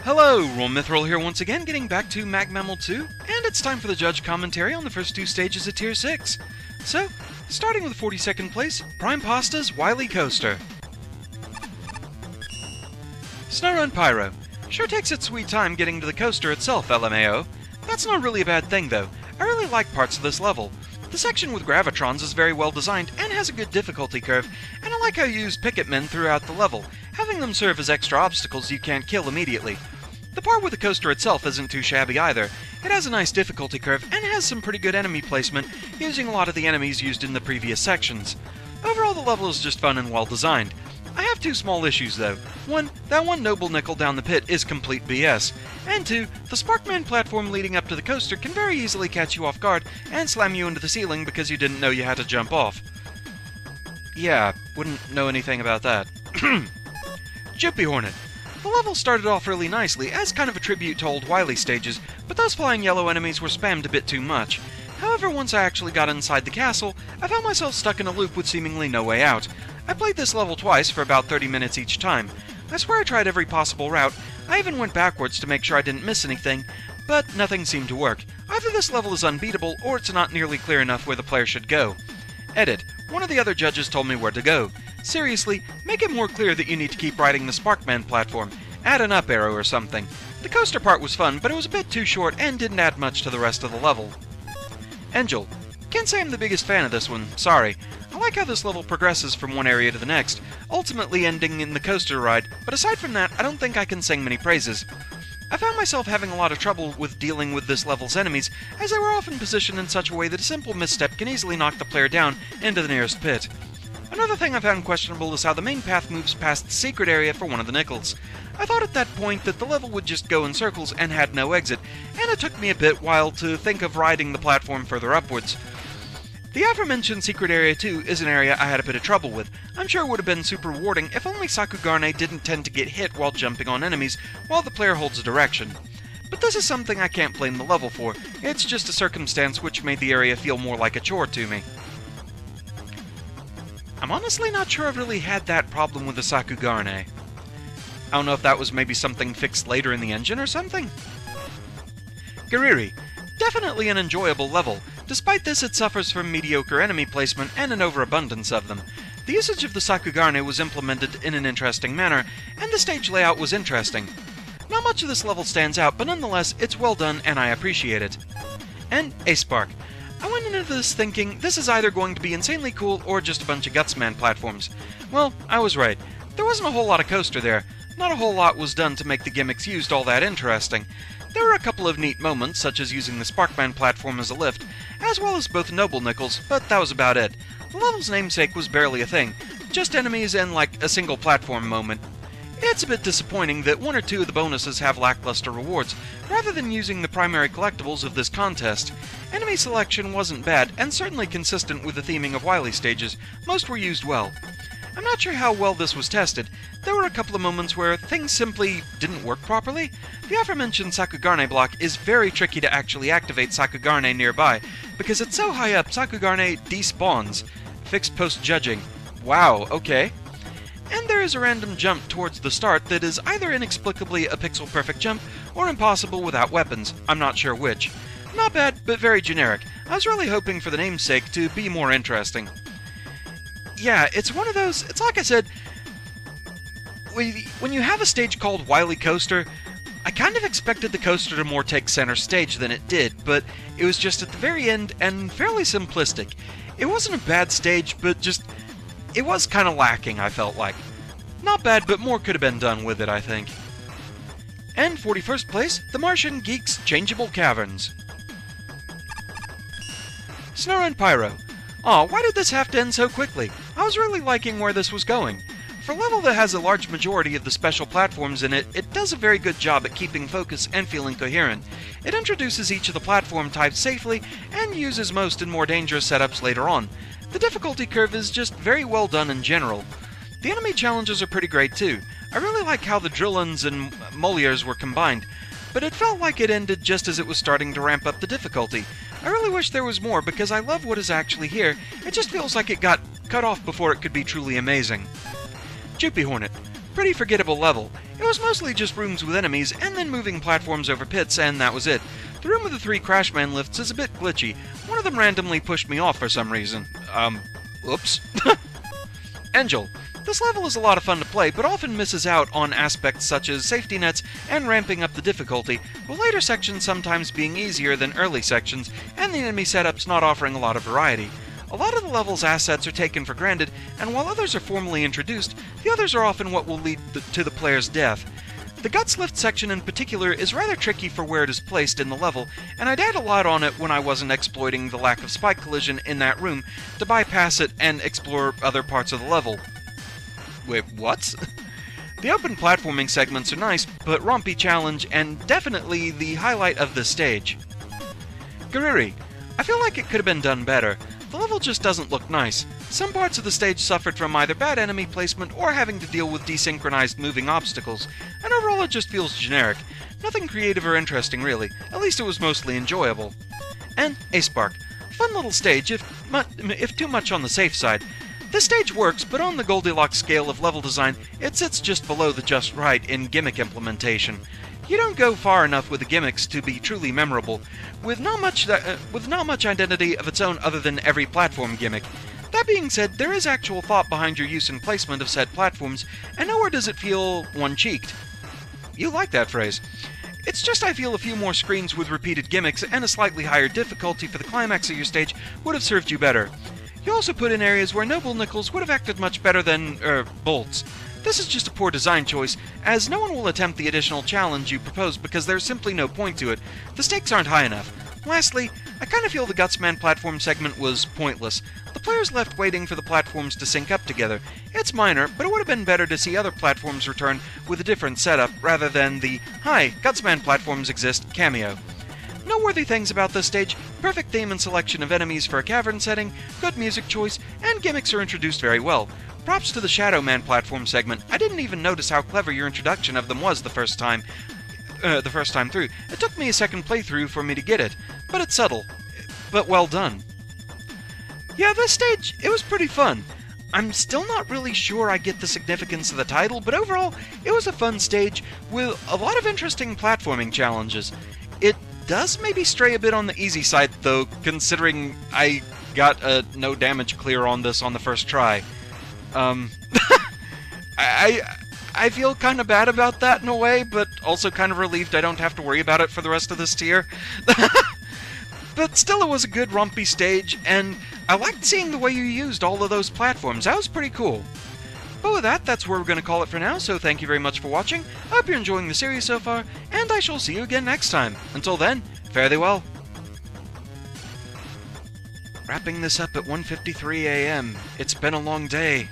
Hello, Mithril here once again, getting back to Mag Mammal 2, and it's time for the judge commentary on the first two stages of Tier 6. So, starting with 42nd place, Prime Pasta's Wily Coaster. Snowrun Pyro. Sure takes its sweet time getting to the coaster itself, LMAO. That's not really a bad thing, though. I really like parts of this level. The section with Gravitrons is very well designed and has a good difficulty curve, and I like how you use picket men throughout the level, having them serve as extra obstacles you can't kill immediately. The part with the coaster itself isn't too shabby either. It has a nice difficulty curve and has some pretty good enemy placement, using a lot of the enemies used in the previous sections. Overall, the level is just fun and well designed. I have two small issues though. One, that one noble nickel down the pit is complete BS. And two, the Sparkman platform leading up to the coaster can very easily catch you off guard and slam you into the ceiling because you didn't know you had to jump off. Yeah, wouldn't know anything about that. Jippy Hornet. The level started off really nicely as kind of a tribute to old Wily stages, but those flying yellow enemies were spammed a bit too much. However, once I actually got inside the castle, I found myself stuck in a loop with seemingly no way out. I played this level twice for about 30 minutes each time. I swear I tried every possible route. I even went backwards to make sure I didn't miss anything, but nothing seemed to work. Either this level is unbeatable, or it's not nearly clear enough where the player should go. Edit. One of the other judges told me where to go. Seriously, make it more clear that you need to keep riding the Sparkman platform. Add an up arrow or something. The coaster part was fun, but it was a bit too short and didn't add much to the rest of the level. Angel. Can't say I'm the biggest fan of this one, sorry. I like how this level progresses from one area to the next, ultimately ending in the coaster ride, but aside from that, I don't think I can sing many praises. I found myself having a lot of trouble with dealing with this level's enemies, as they were often positioned in such a way that a simple misstep can easily knock the player down into the nearest pit. Another thing I found questionable is how the main path moves past the secret area for one of the nickels. I thought at that point that the level would just go in circles and had no exit, and it took me a bit while to think of riding the platform further upwards. The aforementioned secret area too is an area I had a bit of trouble with. I'm sure it would have been super rewarding if only Sakugarne didn't tend to get hit while jumping on enemies while the player holds a direction. But this is something I can't blame the level for, it's just a circumstance which made the area feel more like a chore to me. I'm honestly not sure I've really had that problem with the Sakugarne. I don't know if that was maybe something fixed later in the engine or something. Gariri. Definitely an enjoyable level. Despite this, it suffers from mediocre enemy placement and an overabundance of them. The usage of the Sakugarne was implemented in an interesting manner, and the stage layout was interesting. Not much of this level stands out, but nonetheless, it's well done and I appreciate it. And A-Spark. I went into this thinking this is either going to be insanely cool or just a bunch of Gutsman platforms. Well, I was right. There wasn't a whole lot of coaster there. Not a whole lot was done to make the gimmicks used all that interesting. There were a couple of neat moments, such as using the Sparkman platform as a lift, as well as both noble nickels, but that was about it. The level's namesake was barely a thing, just enemies and like a single platform moment. It's a bit disappointing that one or two of the bonuses have lackluster rewards, rather than using the primary collectibles of this contest. Enemy selection wasn't bad, and certainly consistent with the theming of Wily stages. Most were used well. I'm not sure how well this was tested. There were a couple of moments where things simply didn't work properly. The aforementioned Sakugarne block is very tricky to actually activate Sakugarne nearby, because it's so high up Sakugarne despawns. Fixed post-judging. Wow, okay. And there is a random jump towards the start that is either inexplicably a pixel-perfect jump, or impossible without weapons. I'm not sure which. Not bad, but very generic. I was really hoping for the namesake to be more interesting. Yeah, it's one of those, it's like I said, when you have a stage called Wily Coaster, I kind of expected the coaster to more take center stage than it did, but it was just at the very end and fairly simplistic. It wasn't a bad stage, but just, it was kind of lacking, I felt like. Not bad, but more could have been done with it, I think. And 41st place, the Martian Geek's Changeable Caverns. Snowrun Pyro. Aw, why did this have to end so quickly? I was really liking where this was going. For a level that has a large majority of the special platforms in it, it does a very good job at keeping focus and feeling coherent. It introduces each of the platform types safely, and uses most and more dangerous setups later on. The difficulty curve is just very well done in general. The enemy challenges are pretty great too. I really like how the Drillons and Moliers were combined, but it felt like it ended just as it was starting to ramp up the difficulty. I really wish there was more because I love what is actually here. It just feels like it got cut off before it could be truly amazing. Jippy Hornet. pretty forgettable level. It was mostly just rooms with enemies, and then moving platforms over pits, and that was it. The room with the 3 Crashman lifts is a bit glitchy. One of them randomly pushed me off for some reason. Oops. Angel. This level is a lot of fun to play, but often misses out on aspects such as safety nets and ramping up the difficulty, with later sections sometimes being easier than early sections, and the enemy setups not offering a lot of variety. A lot of the level's assets are taken for granted, and while others are formally introduced, the others are often what will lead to the player's death. The Guts Lift section in particular is rather tricky for where it is placed in the level, and I'd add a lot on it when I wasn't exploiting the lack of spike collision in that room to bypass it and explore other parts of the level. Wait, what? The open platforming segments are nice, but rompy challenge, and definitely the highlight of this stage. Gariri. I feel like it could have been done better. The level just doesn't look nice. Some parts of the stage suffered from either bad enemy placement or having to deal with desynchronized moving obstacles, and overall it just feels generic. Nothing creative or interesting really, at least it was mostly enjoyable. And Ace Spark. Fun little stage, if too much on the safe side. This stage works, but on the Goldilocks scale of level design, it sits just below the just right in gimmick implementation. You don't go far enough with the gimmicks to be truly memorable, with not much identity of its own other than every platform gimmick. That being said, there is actual thought behind your use and placement of said platforms, and nowhere does it feel one-cheeked. You like that phrase. It's just I feel a few more screens with repeated gimmicks and a slightly higher difficulty for the climax of your stage would have served you better. You also put in areas where Noble Nickels would have acted much better than, Bolts. This is just a poor design choice, as no one will attempt the additional challenge you propose because there's simply no point to it. The stakes aren't high enough. Lastly, I kind of feel the Gutsman platform segment was pointless. The players left waiting for the platforms to sync up together. It's minor, but it would have been better to see other platforms return with a different setup rather than the "Hi, Gutsman platforms exist" cameo. Noteworthy things about this stage: perfect theme and selection of enemies for a cavern setting, good music choice, and gimmicks are introduced very well. Props to the Shadow Man platform segment. I didn't even notice how clever your introduction of them was the first time through. It took me a second playthrough for me to get it, but it's subtle, but well done. Yeah, this stage, it was pretty fun. I'm still not really sure I get the significance of the title, but overall, it was a fun stage with a lot of interesting platforming challenges. It does maybe stray a bit on the easy side, though, considering I got a no damage clear on this on the first try. I feel kind of bad about that in a way, but also kind of relieved I don't have to worry about it for the rest of this tier. But still, it was a good rompy stage, and I liked seeing the way you used all of those platforms. That was pretty cool. But with that, that's where we're going to call it for now, so thank you very much for watching. I hope you're enjoying the series so far, and I shall see you again next time. Until then, fare thee well. Wrapping this up at 1:53 a.m. It's been a long day.